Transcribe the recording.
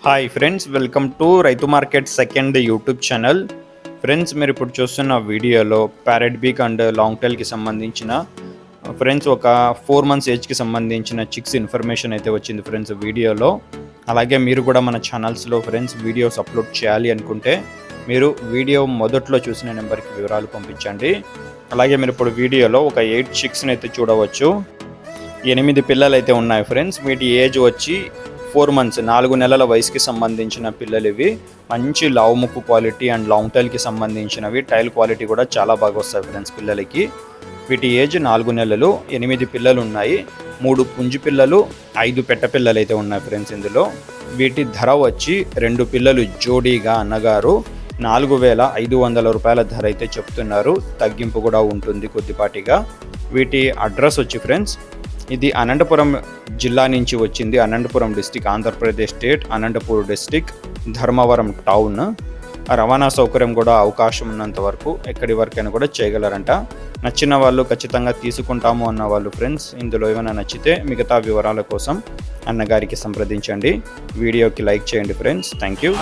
Hi friends, welcome to రైతు market second YouTube channel. Friends, మీరు ఇప్పుడు చూస్తున్న వీడియోలో ప్యారెట్ బీక్ అండ్ లాంగ్ టైల్కి సంబంధించిన ఫ్రెండ్స్ ఒక 4 months ఏజ్కి సంబంధించిన చిక్స్ ఇన్ఫర్మేషన్ అయితే వచ్చింది ఫ్రెండ్స్ వీడియోలో. అలాగే మీరు కూడా మన ఛానల్స్లో ఫ్రెండ్స్ వీడియోస్ అప్లోడ్ చేయాలి అనుకుంటే మీరు వీడియో మొదట్లో చూసిన నెంబర్కి వివరాలు పంపించండి. అలాగే మీరు ఇప్పుడు వీడియోలో ఒక 8 చిక్స్ని అయితే చూడవచ్చు. 8 పిల్లలు అయితే ఉన్నాయి ఫ్రెండ్స్. వీటి ఏజ్ వచ్చి 4 months 4 నెలల వయసుకి సంబంధించిన పిల్లలు ఇవి. మంచి లావు ముక్కు క్వాలిటీ అండ్ లాంగ్ టైల్కి సంబంధించినవి. టైల్ క్వాలిటీ కూడా చాలా బాగా వస్తాయి ఫ్రెండ్స్ పిల్లలకి. వీటి ఏజ్ 4 నెలలు. 8 పిల్లలు ఉన్నాయి. 3 పుంజు పిల్లలు, 5 పెట్ట పిల్లలు అయితే ఉన్నాయి ఫ్రెండ్స్ ఇందులో. వీటి ధర వచ్చి 2 పిల్లలు జోడీగా అన్నగారు 4,500 రూపాయల ధర అయితే చెప్తున్నారు. తగ్గింపు కూడా ఉంటుంది కొద్దిపాటిగా. వీటి అడ్రస్ వచ్చి ఫ్రెండ్స్ ఇది అనంతపురం జిల్లా నుంచి వచ్చింది. Anantapuram district, Andhra Pradesh state, Anantapur district, Dharmavaram town. రవాణా సౌకర్యం కూడా అవకాశం ఉన్నంత వరకు ఎక్కడి వరకైనా కూడా చేయగలరంట. నచ్చిన వాళ్ళు ఖచ్చితంగా తీసుకుంటాము అన్న వాళ్ళు ఫ్రెండ్స్ ఇందులో ఏమైనా నచ్చితే మిగతా వివరాల కోసం అన్నగారికి సంప్రదించండి. వీడియోకి లైక్ చేయండి ఫ్రెండ్స్. Thank you.